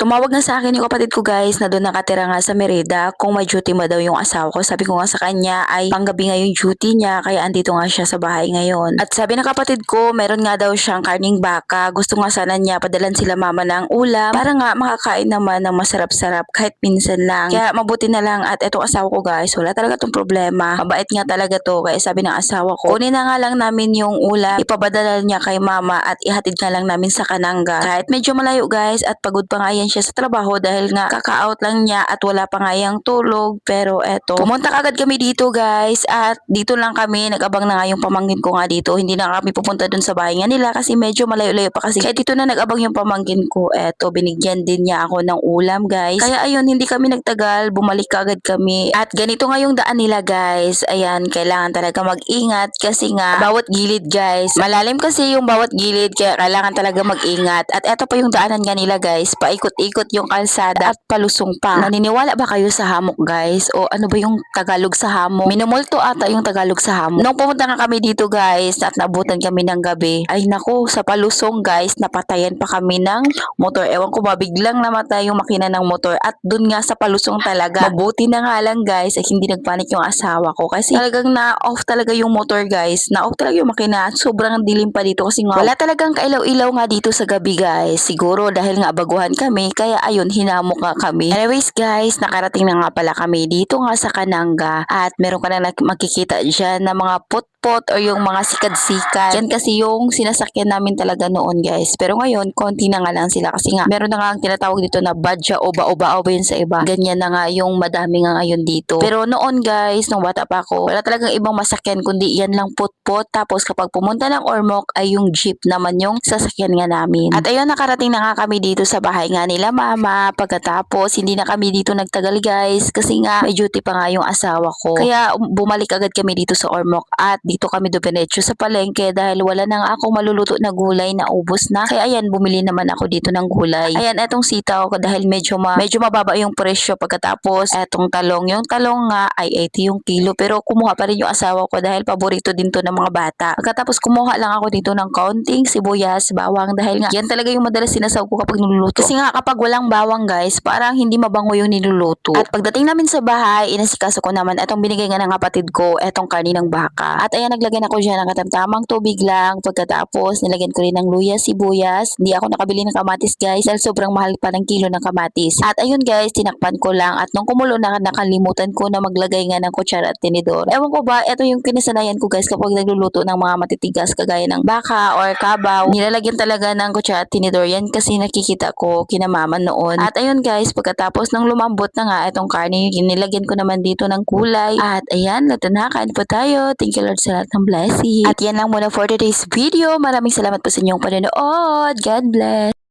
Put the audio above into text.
Tumawag na sa akin yung kapatid ko guys na doon nakatira nga sa Merida kung may duty ba daw yung asawa ko. Sabi ko nga sa kanya ay panggabi nga yung duty niya kaya andito nga siya sa bahay ngayon. At sabi ng kapatid ko meron nga daw siyang karning baka. Gusto nga sana niya padalan sila mama ng ulam para nga makakain naman ng masarap-sarap kahit minsan lang. Kaya mabuti na lang at etong asawa ko guys wala talaga tong problema. Mabait nga talaga to kaya sabi ng asawa ko kunin na nga lang namin yung ulam ipapadala niya kay mama at ihatid nga lang namin sa Kananga. Kahit medyo malayo guys at pagod pa nga yan siya sa trabaho dahil nga kaka-out lang niya at wala pa nga yung tulog. Pero eto, pumunta kagad kami dito guys at dito lang kami, nag-abang na nga yung pamangkin ko nga dito. Hindi na kami pupunta dun sa bahay nga nila kasi medyo malayo-layo pa kasi. Kaya dito na nag-abang yung pamangkin ko. Eto, binigyan din niya ako ng ulam guys. Kaya ayun, hindi kami nagtagal, bumalik kagad kami. At ganito nga yung daan nila guys. Ayan, kailangan talaga mag-ingat kasi nga bawat gilid guys. Malalim kasi yung bawat gilid kaya kailangan talaga mag-ingat. At eto pa yung daanan nga nila guys, paikot-ikot yung kalsada at palusong pa. Naniniwala ba kayo sa hamok guys? O ano ba yung Tagalog sa hamok? Minumulto ata yung Tagalog sa hamok. Nung pumunta nga kami dito guys at nabutan kami ng gabi, ay naku, sa palusong guys, napatayan pa kami ng motor. Ewan ko ba, biglang namatay yung makina ng motor at dun nga sa palusong talaga. Mabuti na nga lang guys ay hindi nagpanik yung asawa ko kasi talagang na-off talaga yung motor guys. Na-off talaga yung makina at sobrang dilim pa dito kasi nga wala talagang kailaw-ilaw nga dito sa gabi guys. Siguro dahil nga baguhan kami kaya ayun hinamok nga kami. Anyways guys, nakarating na nga pala kami dito nga sa Kananga at meron ka na makikita dyan na mga pot o yung mga sikad-sikad. Yan kasi yung sinasakyan namin talaga noon guys. Pero ngayon, konti na nga lang sila kasi nga meron na nga ang tinatawag dito na badya o ba yun sa iba. Ganyan na nga yung madami nga ngayon dito. Pero noon guys, nung bata pa ako, wala talagang ibang masakyan kundi yan lang pot. Tapos kapag pumunta ng Ormoc ay yung jeep naman yung sasakyan nga namin. At ayun, nakarating na nga kami dito sa bahay nga nila mama. Pagkatapos, hindi na kami dito nagtagal guys kasi nga may duty pa nga yung asawa ko. Kaya bumalik agad kami dito sa Ormoc at dito kami dumiretso sa palengke dahil wala na nga akong maluluto na gulay na ubos na. Kaya ayan, bumili naman ako dito ng gulay. Ayan, etong sitaw ko dahil medyo mababa yung presyo. Pagkatapos, etong talong. Yung talong nga ay 80 yung kilo pero kumuha pa rin yung asawa ko dahil paborito din to ng mga bata. Pagkatapos kumuha lang ako dito ng kaunting sibuyas, bawang dahil nga yan talaga yung madalas sinasaw ko kapag niluluto. Kasi nga kapag walang bawang guys, parang hindi mabango yung niluluto. At pagdating namin sa bahay, inasikaso ko naman etong binigay nga ng kapatid ko, etong karni ng baka. At ayan, naglagyan ako dyan ng katamtamang tubig lang. Pagkatapos, nilagyan ko rin ng luya, sibuyas. Hindi ako nakabili ng kamatis guys dahil sobrang mahal pa ng kilo ng kamatis. At ayun guys, tinakpan ko lang. At nung kumulo na, nakalimutan ko na maglagay nga ng kutsara at tinidor. Ewan ko ba, ito yung kinasanayan ko guys kapag nagluluto ng mga matitigas kagaya ng baka or kabaw. Nilalagyan talaga ng kutsara at tinidor. Yan kasi nakikita ko kinamaman noon. At ayun guys, pagkatapos nang lumambot na nga itong karne, nilagyan ko naman dito ng kulay. At ayan, ito na, kain po tayo. Thank you Lord sa lahat ng blessing. At yan lang muna for today's video. Maraming salamat po sa inyong panonood. God bless.